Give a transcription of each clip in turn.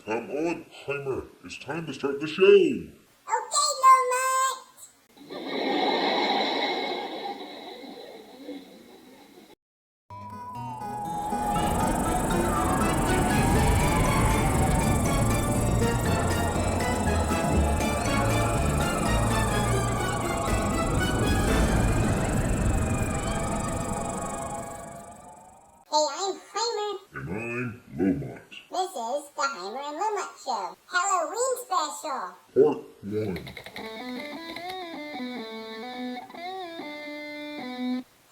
Come on, HEiMER. It's time to start the show. Okay, Lowmont. Hey, I'm HEiMER. And I'm Lowmont. This is the HEiMER LOWMONT Show. Halloween special. Part 1.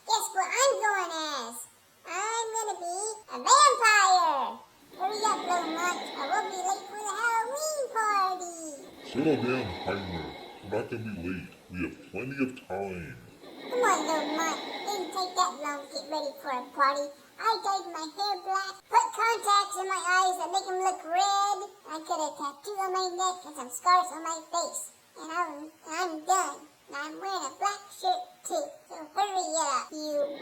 Guess what I'm going as? I'm gonna be a vampire. Hurry up, Lowmont. I won't be late for the Halloween party. Settle down, HEiMER. We're not going to be late. We have plenty of time. Come on, Lowmont. Didn't take that long to get ready for a party. I dyed my hair black, put contacts in my eyes that make them look red. I got a tattoo on my neck and some scars on my face. And I'm done. And I'm wearing a black shirt too. So hurry up, you.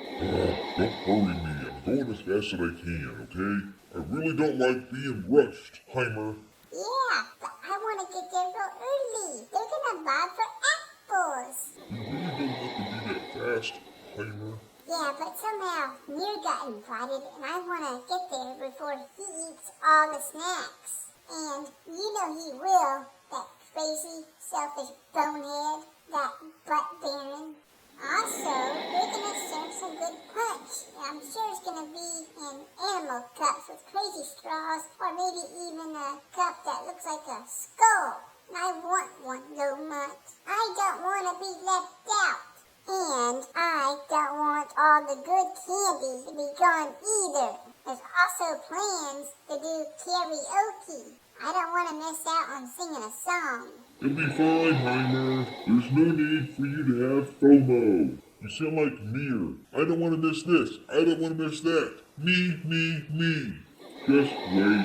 Don't hurry me. I'm going as fast as I can, okay? I really don't like being rushed, HEiMER. Yeah, but I want to get there real early. They're gonna bob for apples. You really don't have to be that fast, HEiMER. Yeah, but somehow NEER got invited, and I want to get there before he eats all the snacks. And you know he will, that crazy, selfish bonehead, that butt baron. Also, we're going to serve some good punch. I'm sure it's going to be in animal cups with crazy straws, or maybe even a cup that looks like a skull. And I want one, Lowmont. I don't want to be left out. And I don't want all the good candy to be gone either. There's also plans to do karaoke. I don't want to miss out on singing a song. It'll be fine, HEiMER. There's no need for you to have FOMO. You sound like NEER. I don't want to miss this. I don't want to miss that. Me. Just wait.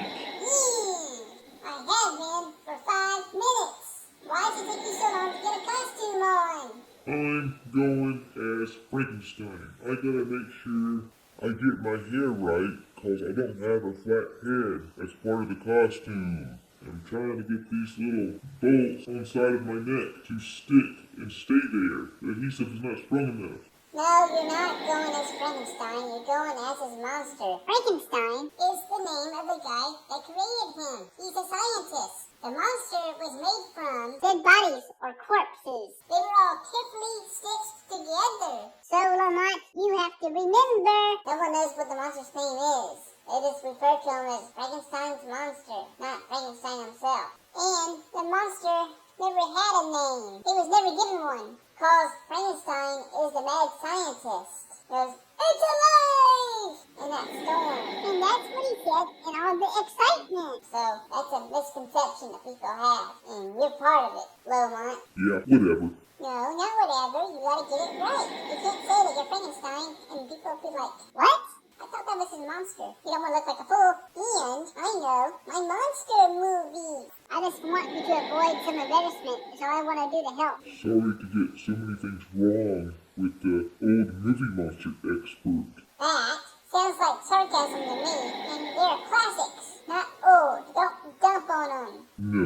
I have been for 5 minutes. Why does it take you so long to get a costume on? I'm going as Frankenstein. I gotta make sure I get my hair right, cause I don't have a flat head as part of the costume. I'm trying to get these little bolts on the side of my neck to stick and stay there. The adhesive is not strong enough. No, you're not going as Frankenstein. You're going as his monster. Frankenstein is the name of the guy that created him. He's a scientist. The monster was made from dead bodies or corpses. They were all carefully stitched together. So, Lowmont, you have to remember. No one knows what the monster's name is. They just refer to him as Frankenstein's monster, not Frankenstein himself. And the monster never had a name. He was never given one. Because Frankenstein is the mad scientist. He goes, "It's alive!" in that storm. And that's what he said in all the excitement. So that's a misconception that people have. And you're part of it, Lowmont. Yeah, whatever. No, not whatever. You gotta get it right. You can't say that you're Frankenstein and people will be like, "What? I thought that was his monster." You don't want to look like a fool. And I know my monster movie. I just want you to avoid some embarrassment. That's all I want to do to help. Sorry to get so many things wrong with the old movie monster expert. That sounds like sarcasm to me. And they're classics, not old. Don't dump on them. No,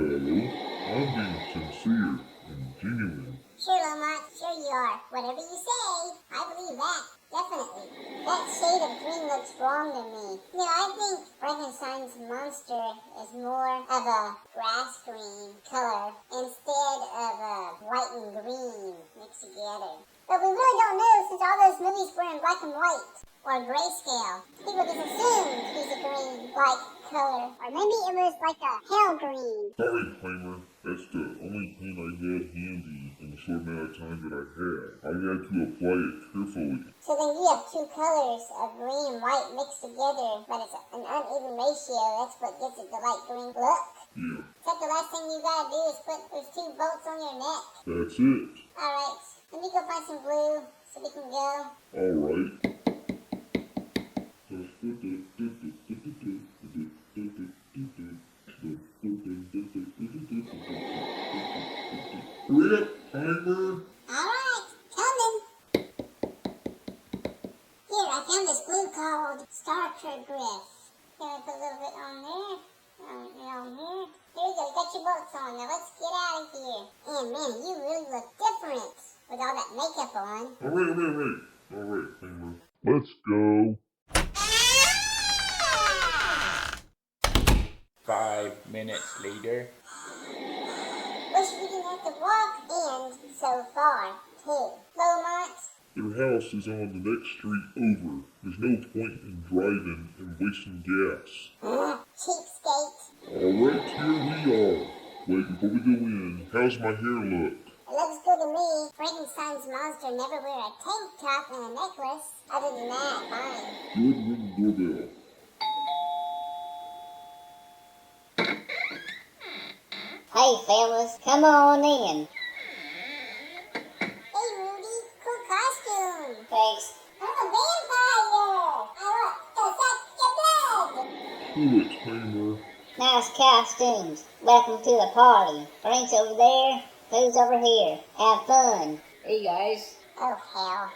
I'm being sincere and genuine. Sure, Lowmont. Sure you are. Whatever you say, I believe that. Definitely. That shade of green looks wrong to me. You know, I think Frankenstein's monster is more of a grass green color instead of a white and green mixed together. But we really don't know since all those movies were in black and white or grayscale. People just assumed he's a green-like color. Or maybe it was like a pale green. Sorry, HEiMER. That's the only pen I had handy in the short amount of time that I had. I had to apply it carefully. So then you have two colors of green and white mixed together, but it's an uneven ratio. That's what gives it the light green look. Yeah. Except the last thing you gotta do is put those 2 bolts on your neck. That's it. Alright, let me go find some glue so we can go. Alright. Hurry up, HEiMER. Alright, coming. Here, I found this glue called Star Trek Griff. Gonna put a little bit on there, on here, your books on. Now let's get out of here. And man, you really look different with all that makeup on. Alright, HEiMER. Let's go. 5 minutes later. Wish we didn't have to walk in so far, too. Lowmont? Their house is on the next street over. There's no point in driving and wasting gas. Cheapskate. Alright, here we are. Wait, before we go in, how's my hair look? It looks good to me. Frankenstein's monster never wear a tank top and a necklace. Other than that, fine. Good, ring the doorbell. Hey fellas, come on in. Hey, Rudy. Cool costume. Thanks. I'm a vampire. I look, that's your blood. Cool it, HEiMER. Nice costumes. Welcome to the party. Drinks over there, food's over here. Have fun. Hey guys. Oh, hell.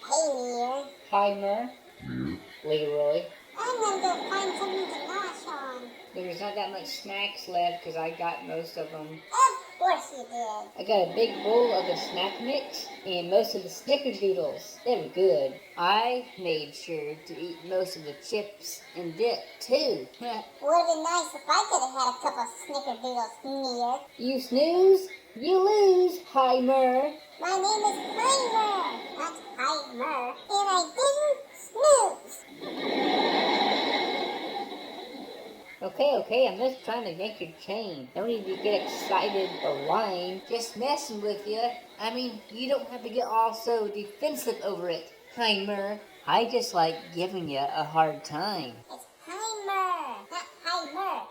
Hey, NEER. HEiMER. NEER. Leroy. I'm gonna go find something to nosh on. There's not that much snacks left because I got most of them. Of course you did. I got a big bowl of the snack mix and most of the snickerdoodles. They were good. I made sure to eat most of the chips and dip too. Would have been nice if I could have had a couple snickerdoodles, NEER. You snooze, you lose, HEiMER. My name is HEiMER, not HEiMER, and I didn't snooze. Okay, I'm just trying to yank your chain. Don't need to get excited or whine. Just messing with you. I mean, you don't have to get all so defensive over it, HEiMER. I just like giving you a hard time. It's HEiMER, not HEiMER.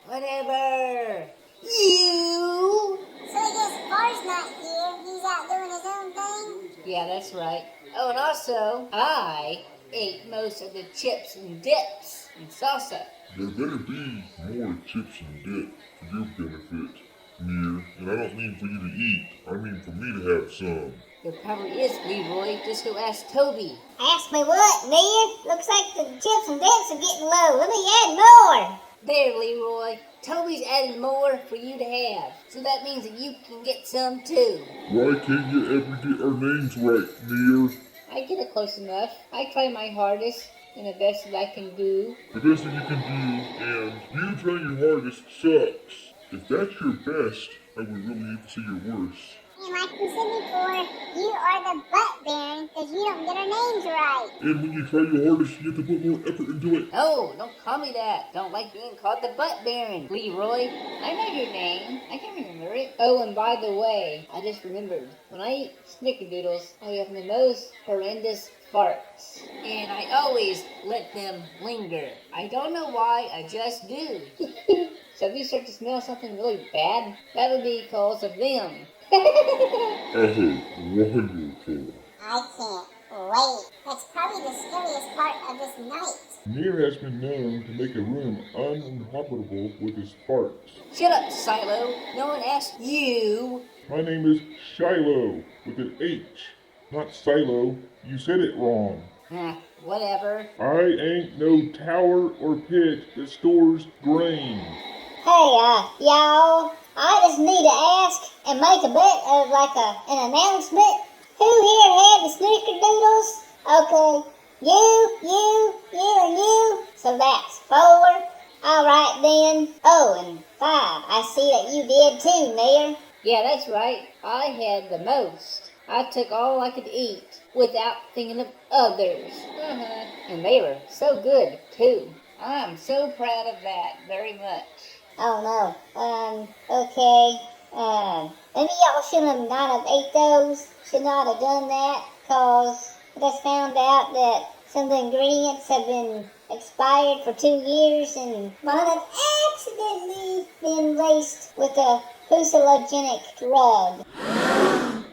Whatever. You! So I guess Bar's not here. He's out doing his own thing. Yeah, that's right. Oh, and also, I ate most of the chips and dips and salsa. There better be more chips and dip for your benefit, NEER. And I don't mean for you to eat. I mean for me to have some. There probably is, Leroy. Just go ask Toby. Ask me what, NEER? Looks like the chips and dips are getting low. Let me add more. There, Leroy. Toby's adding more for you to have. So that means that you can get some too. Why can't you ever get our names right, NEER? I get it close enough. I try my hardest and the best that I can do. The best that you can do, and you trying your hardest sucks. If that's your best, I would really hate to see your worst. And like we said before, you are the butt baron because you don't get our names right. And when you try your hardest, you have to put more effort into it. Oh, don't call me that. Don't like being called the butt baron. Leroy, I know your name. I can remember it. Oh, and by the way, I just remembered. When I eat snickerdoodles, I have the most horrendous farts. And I always let them linger. I don't know why, I just do. So if you start to smell something really bad, that'll be because of them. Oh, wonderful. I can't wait. That's probably the scariest part of this night. NEER has been known to make a room uninhabitable with his farts. Shut up, Silo. No one asked you. My name is Shiloh, with an H, not Silo. You said it wrong. Whatever. I ain't no tower or pit that stores grain. Hey, y'all, I just need to ask and make a bit of like an announcement. Who here had the snickerdoodles? Okay, you, and you. So that's 4. Alright then. Oh, and 5. I see that you did too, NEER. Yeah, that's right. I had the most. I took all I could eat without thinking of others. And they were so good, too. I'm so proud of that very much. Oh no. Okay. Maybe y'all shouldn't not have ate those. Should not have done that, cause I just found out that some of the ingredients have been expired for 2 years and one had accidentally been laced with a hallucinogenic drug.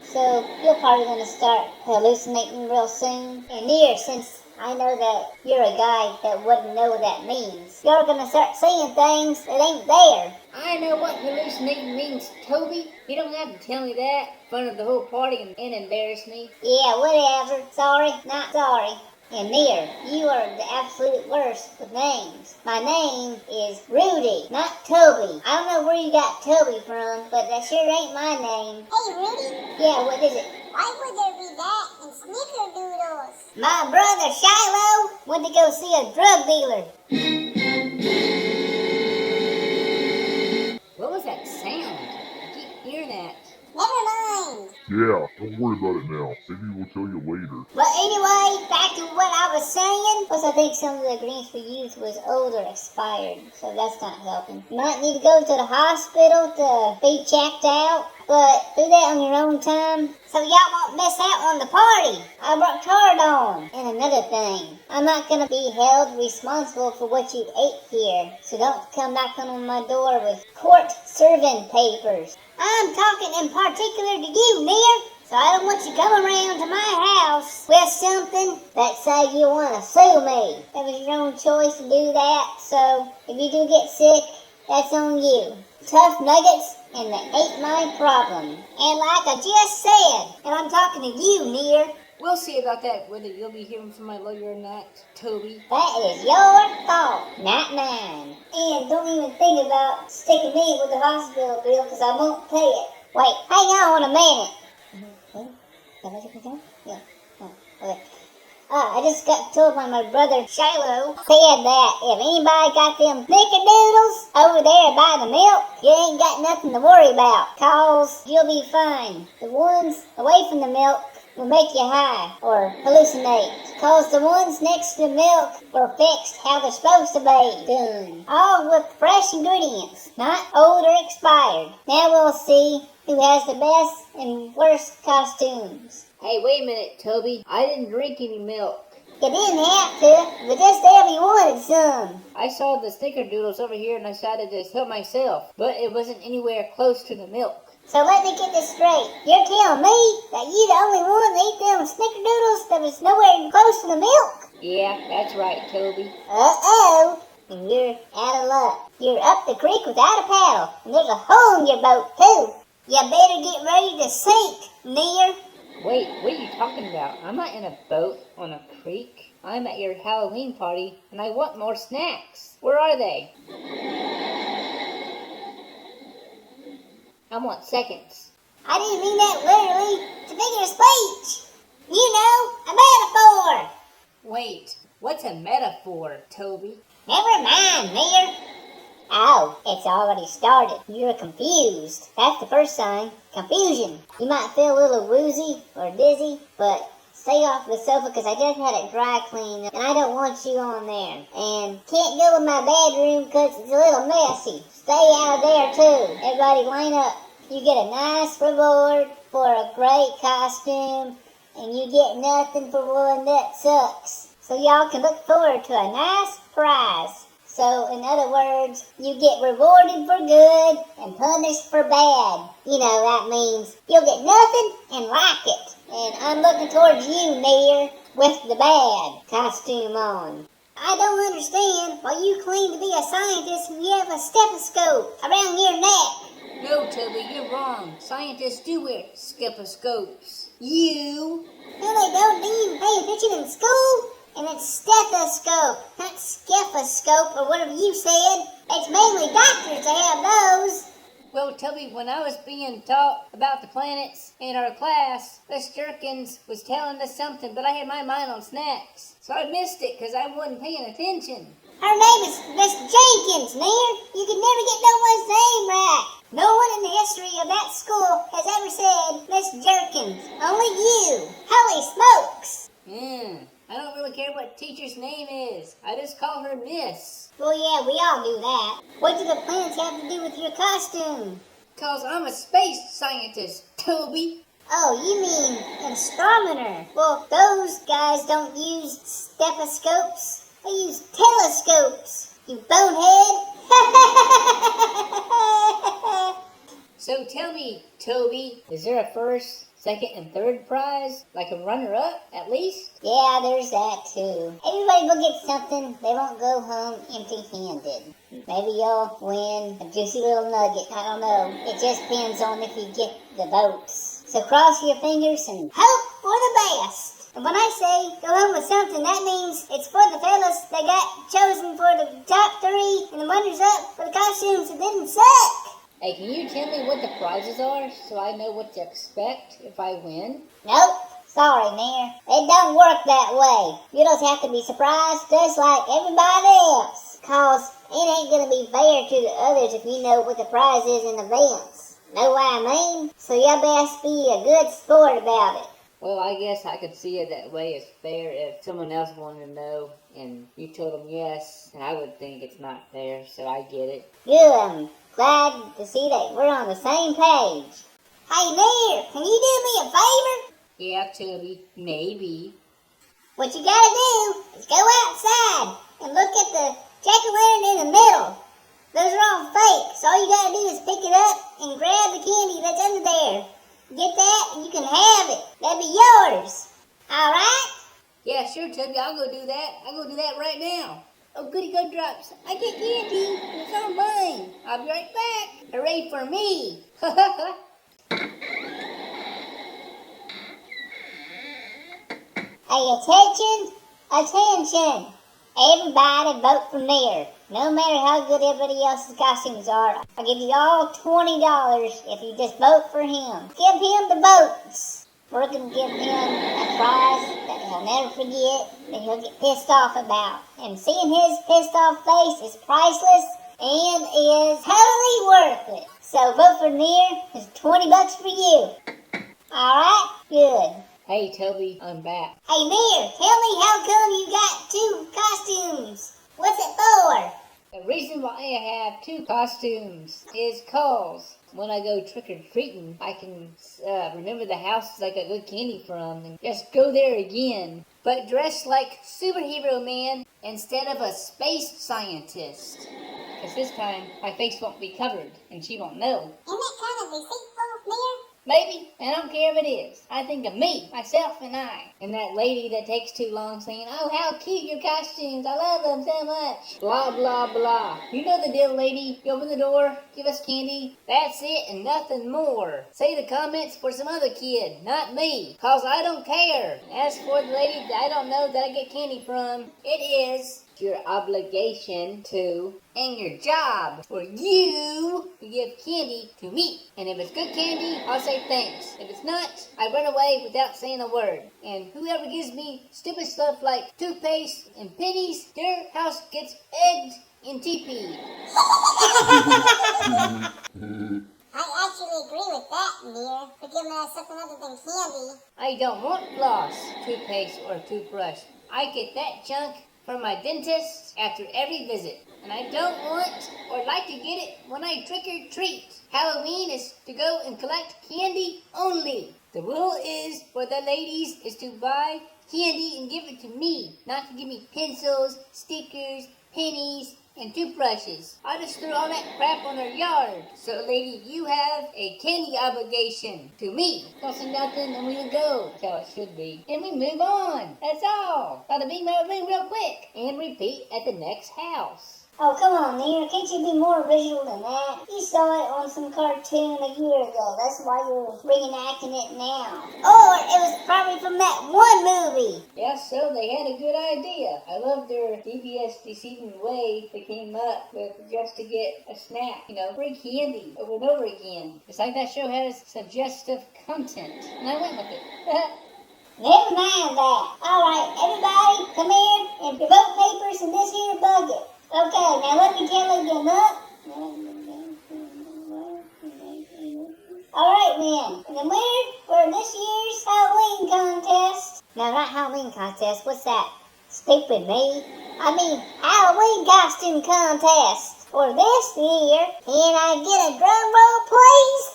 So you're probably gonna start hallucinating real soon. And NEER, since I know that you're a guy that wouldn't know what that means, you're gonna start seeing things that ain't there. I know what hallucinating means, Toby. You don't have to tell me that in front of the whole party and embarrass me. Yeah, whatever. Sorry, not sorry. And NEER, you are the absolute worst with names. My name is Rudy, not Toby. I don't know where you got Toby from, but that sure ain't my name. Hey, Rudy, Yeah, what is it? why would there be that in snickerdoodles? My brother Shiloh went to go see a drug dealer. What was that sound? I keep hearing that. Never mind. Yeah, don't worry about it now. Maybe we'll tell you later. But anyway, back to what I was saying. Plus, I think some of the greens for youth was old or expired, so that's not helping. You might need to go to the hospital to be checked out, but do that on your own time, so y'all won't miss out on the party I worked hard on. And another thing, I'm not gonna be held responsible for what you ate here, so don't come knocking on my door with court serving papers. I'm talking in particular to you, NEER. So I don't want you coming around to my house with something that say you want to sue me. That was your own choice to do that, so if you do get sick, that's on you. Tough nuggets, and that ain't my problem. And like I just said, and I'm talking to you, NEER, We'll see about that, whether you'll be hearing from my lawyer or not, Toby. that is your fault, not mine. And don't even think about sticking me with the hospital bill, because I won't pay it. Wait, hang on a minute. Yeah. Oh, okay. I just got told by my brother Shiloh said that if anybody got them snickerdoodles over there by the milk, you ain't got nothing to worry about, cause you'll be fine. The ones away from the milk will make you high or hallucinate, cause the ones next to the milk were fixed how they're supposed to be done. All with fresh ingredients, not old or expired. Now we'll see who has the best and worst costumes. Hey, wait a minute, Toby. I didn't drink any milk. You didn't have to, but just if you wanted some. I saw the snickerdoodles over here and I decided to help myself, but it wasn't anywhere close to the milk. So let me get this straight. You're telling me that you the only one that ate them snickerdoodles that was nowhere close to the milk? Yeah, that's right, Toby. Uh-oh. And you're out of luck. You're up the creek without a paddle, and there's a hole in your boat, too. You better get ready to sink, NEER. Wait, what are you talking about? I'm not in a boat on a creek. I'm at your Halloween party, and I want more snacks. Where are they? I want seconds. I didn't mean that literally. It's a figure of speech. You know, a metaphor. Wait, what's a metaphor, Toby? Never mind, NEER. Oh, it's already started. You're confused. That's the first sign. Confusion. You might feel a little woozy or dizzy, but stay off the sofa because I just had it dry cleaned and I don't want you on there. And can't go in my bedroom because it's a little messy. Stay out of there too. Everybody line up. You get a nice reward for a great costume and you get nothing for one that sucks. So y'all can look forward to a nice prize. So, in other words, you get rewarded for good and punished for bad. You know, that means you'll get nothing and like it. And I'm looking towards you, NEER, with the bad costume on. I don't understand why you claim to be a scientist when you have a stethoscope around your neck. No, Toby, you're wrong. Scientists do wear stethoscopes. You? No, they don't even pay attention in school. And it's stethoscope, not skephoscope or whatever you said. It's mainly doctors that have those. Well, Toby, when I was being taught about the planets in our class, Miss Jerkins was telling us something, but I had my mind on snacks. So I missed it because I wasn't paying attention. Her name is Miss Jenkins, NEER. You can never get no one's name right. No one in the history of that school has ever said Miss Jerkins. Only you. Holy smokes. I don't really care what teacher's name is. I just call her Miss. Well, yeah, we all do that. What do the planets have to do with your costume? 'Cause I'm a space scientist, Toby. Oh, you mean astronomer. Well, those guys don't use stethoscopes. They use telescopes, you bonehead. So tell me, Toby, is there a first, second, and third prize? Like a runner-up, at least? Yeah, there's that too. Everybody will get something. They won't go home empty-handed. Maybe you'll win a juicy little nugget. I don't know. It just depends on if you get the votes. So cross your fingers and hope for the best. And when I say go home with something, that means it's for the fellas that got chosen for the top 3 and the runners-up for the costumes that didn't suck. Hey, can you tell me what the prizes are so I know what to expect if I win? Nope. Sorry, NEER. It don't work that way. You just have to be surprised just like everybody else. Cause it ain't gonna be fair to the others if you know what the prize is in advance. Know what I mean? So you best be a good sport about it. Well, I guess I could see it that way as fair if someone else wanted to know and you told them yes, and I would think it's not fair, so I get it. Good. I'm glad to see that we're on the same page. Hey, NEER, can you do me a favor? Yeah, Toby, maybe. What you gotta do is go outside and look at the jack-o'-lantern in the middle. Those are all fake, so all you gotta do is pick it up and grab the candy that's under there. Get that and you can have it. That'll be yours. Alright? Yeah, sure, Toby, I'll go do that. I'll go do that right now. Oh, goody gumdrops, I get candy. It's all mine. I'll be right back. Hooray for me. Hey, attention! Everybody vote for NEER. No matter how good everybody else's costumes are, I'll give you all $20 if you just vote for him. Give him the votes. We're going to give him a prize that he'll never forget, that he'll get pissed off about. And seeing his pissed off face is priceless and is totally worth it. So vote for NEER. It's $20 for you. Alright? Good. Hey, Toby, I'm back. Hey, NEER, tell me how come you got 2 costumes? What's it for? The reason why I have 2 costumes is cause when I go trick-or-treating, I can remember the houses I got good candy from and just go there again. But dressed like superhero man instead of a space scientist. Because this time, my face won't be covered and she won't know. Isn't that kind of deceitful, NEER? Maybe, I don't care if it is. I think of me, myself, and I. And that lady that takes too long saying, oh, how cute your costumes. I love them so much. Blah, blah, blah. You know the deal, lady. You open the door, give us candy. That's it and nothing more. Say the comments for some other kid, not me. Cause I don't care. As for the lady that I don't know that I get candy from, it is your obligation to, and your job for you to give candy to me. And if it's good candy, I'll say thanks. If it's not, I run away without saying a word. And whoever gives me stupid stuff like toothpaste and pennies, their house gets eggs and TP. I actually agree with that, NEER, for giving us something other than candy. I don't want floss, toothpaste, or toothbrush. I get that junk from my dentist after every visit. And I don't want or like to get it when I trick or treat. Halloween is to go and collect candy only. The rule is for the ladies is to buy candy and give it to me, not to give me pencils, stickers, pennies, and toothbrushes. I just threw all that crap on her yard. So lady, you have a candy obligation to me. Costing nothing and we will go. That's how it should be. And we move on. That's all. Gotta be my room real quick. And repeat at the next house. Oh, come on, NEER. Can't you be more original than that? You saw it on some cartoon a year ago. That's why you're reenacting it now. Or it was probably from that one movie. Yes, so they had a good idea. I love their devious, deceiving way they came up with just to get a snack. You know, free candy over and over again. It's like that show has suggestive content. And I went with it. Never mind that. Alright, everybody, come here and your vote papers in this here bucket. Okay, now let me tell you up. Alright then, the winner for this year's Halloween contest. No, not Halloween contest, what's that? Stupid me. I mean, Halloween costume contest for this year. Can I get a drum roll, please?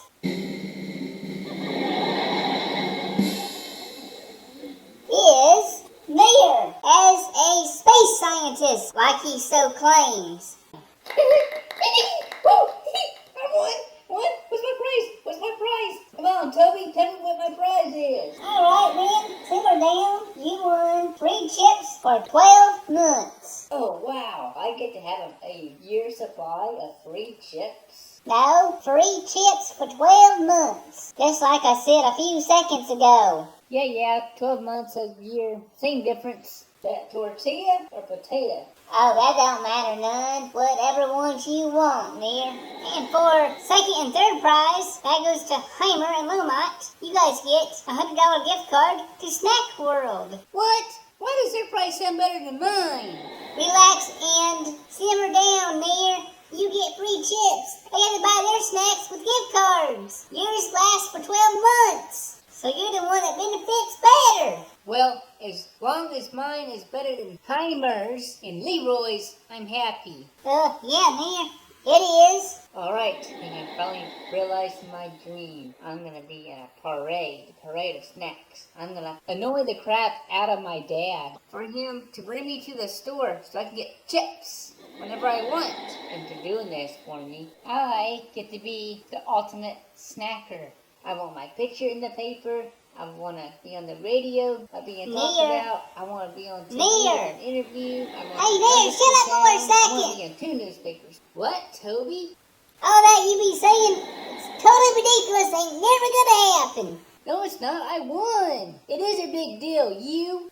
Is NEER as a space scientist, like he so claims. I won! What's my prize? Come on, Toby, tell me what my prize is. Alright, man, simmer down. You won 3 chips for 12 months. Oh, wow. I get to have a year supply of free chips? No, 3 chips for 12 months. Just like I said a few seconds ago. Yeah, 12 months a year. Same difference. That tortilla or potato? Oh, that don't matter none. Whatever ones you want, NEER. And for second and third prize, that goes to HEiMER and LOWMONT. You guys get a $100 gift card to Snack World. What? Why does their price sound better than mine? Relax and simmer down, NEER. You get free chips. They got to buy their snacks with gift cards. Yours lasts for 12 months. So you're the one that benefits better. Well, as long as mine is better than HEiMER's and Leroy's, I'm happy. Yeah, NEER. It is. Alright, I think I finally realized my dream. I'm gonna be in a parade of snacks. I'm gonna annoy the crap out of my dad for him to bring me to the store so I can get chips whenever I want. And for doing this for me, I get to be the ultimate snacker. I want my picture in the paper. I want to be on the radio. I'm being talked NEER. about. I want to be on TV NEER. or an interview. I want Hey, to NEER, shut up for a I want to second. be in 2 newspapers. What, Toby? All that you be saying, it's totally ridiculous. Ain't never gonna happen. No, it's not. I won. It is a big deal.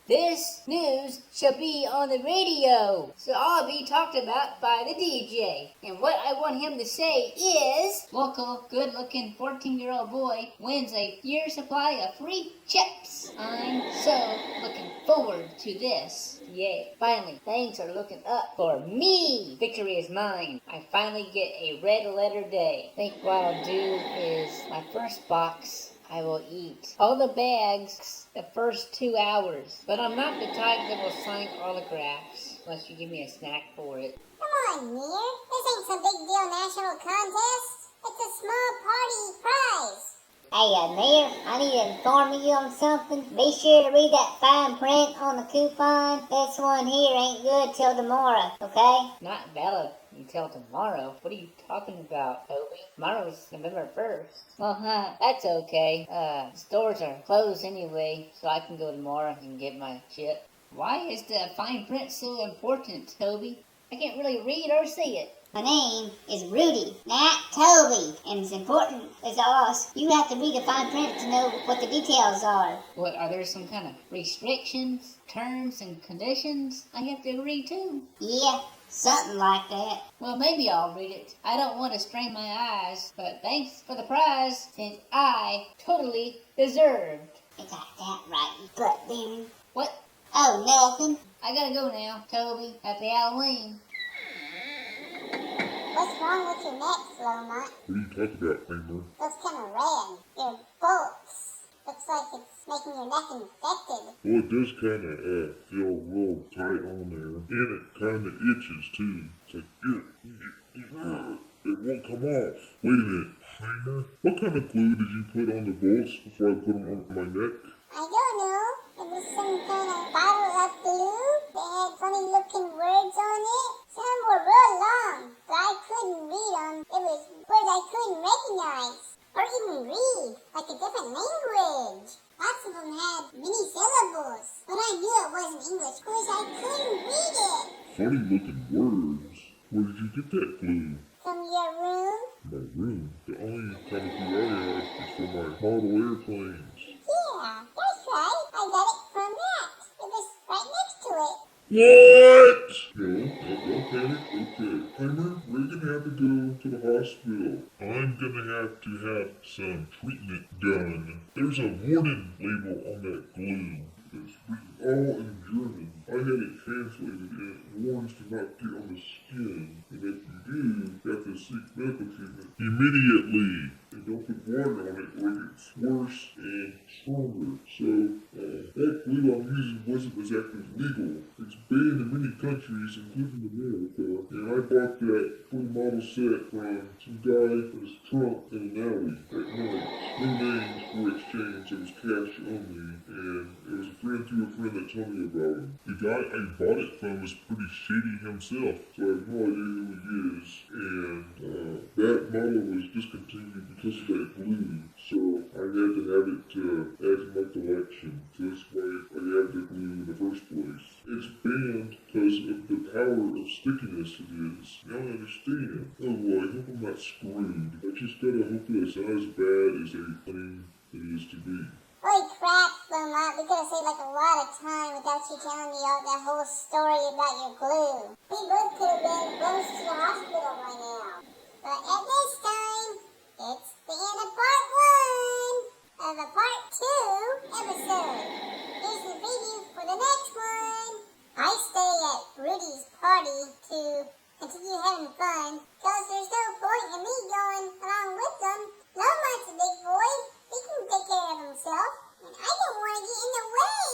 This news shall be on the radio. So I'll be talked about by the DJ. And what I want him to say is, local, good-looking 14-year-old boy wins a year's supply of free chips. I'm so looking forward to this. Yeah, finally, things are looking up for me. Victory is mine. I finally get a red letter day. I think what I'll do is my first box I will eat all the bags the first 2 hours. But I'm not the type that will sign autographs unless you give me a snack for it. Come on, NEER. This ain't some big deal national contest. It's a small party prize. Hey, NEER, I need to inform you on something. Be sure to read that fine print on the coupon. This one here ain't good till tomorrow, okay? Not valid until tomorrow. What are you talking about, Toby? Tomorrow's November 1st. Well, that's okay. Stores are closed anyway, so I can go tomorrow and get my chip. Why is the fine print so important, Toby? I can't really read or see it. My name is Rudy, not Toby, and it's important as us. You have to read the fine print to know what the details are. What, are there some kind of restrictions, terms, and conditions I have to read to? Yeah, something like that. Well, maybe I'll read it. I don't want to strain my eyes, but thanks for the prize, since I totally deserved. You got that right, you butt bearing. What? Oh, nothing. I gotta go now, Toby. Happy Halloween. What's wrong with your neck, Lowmont? What are you talking about, HEiMER? Looks kind of red. Your bolts. Looks like it's making your neck infected. Well, it does kind of feel real tight on there. And it kind of itches, too. It's like, it won't come off. Wait a minute, HEiMER? What kind of glue did you put on the bolts before I put them on my neck? I don't know. It was some kind of bottle of glue. They had funny looking words on it. Some were real long, but I couldn't read them. It was words I couldn't recognize. Or even read, like a different language. Lots of them had many syllables. But I knew it wasn't English because I couldn't read it. Funny looking words. Where did you get that glue? From your room? My room. The only kind of glue I have is for my model airplanes. Yeah, that's right. I got it from that. It was right next to it. What? No, don't panic. Okay. HEiMER, we're gonna have to go to the hospital. I'm gonna have to have some treatment done. There's a warning label on that glue. It's written all in German. I had it translated and it warns to not get on the skin. And if you do, you have to seek medical treatment immediately. And don't put water on it or it gets worse and stronger. So, that glue I'm using wasn't exactly legal. It's banned in many countries, including America. And I bought that full model set from some guy in his trunk in an alley at night. No names were exchanged, it was cash only. And it was a friend to a friend that told me about him. The guy I bought it from was pretty shady himself, so I have no idea who he is. And that model was discontinued because of that glue. So I had to have it add to my collection. So that's why I have the glue in the first place. It's banned because of the power of stickiness it is. Now I understand. Oh boy, I hope I'm not screwed. I just gotta hope that it's not as bad as they claim it is to be. Holy crap, Lowmont. We could have saved like a lot of time without you telling me all that whole story about your glue. We both could have been close to the hospital by now. But at this time, it's the end of part 1 of a part 2 episode. Here's the preview for the next one. I stay at Rudy's party to continue having fun, cause there's no point in me going along with them. Lowmont's a big boy. He can take care of himself. And I don't want to get in the way.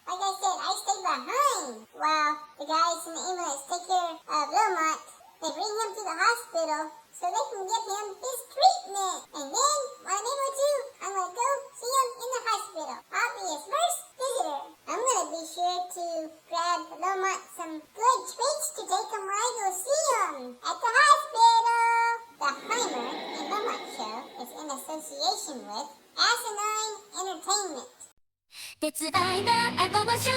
Like I said, I stay behind while the guys in the ambulance take care of Lowmont. They bring him to the hospital so they can give him his treatment. And then, when I'm able to, I'm going to go see him in the hospital. I'll be his first visitor. I'm going to be sure to grab Lowmont some good treats to take him when I go see him at the hospital. The HEiMER LOWMONT Show is in association with Asinine Entertainment. 鉄愛な顎場所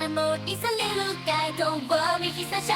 I'm always a little guy, don't worry, he's a shy.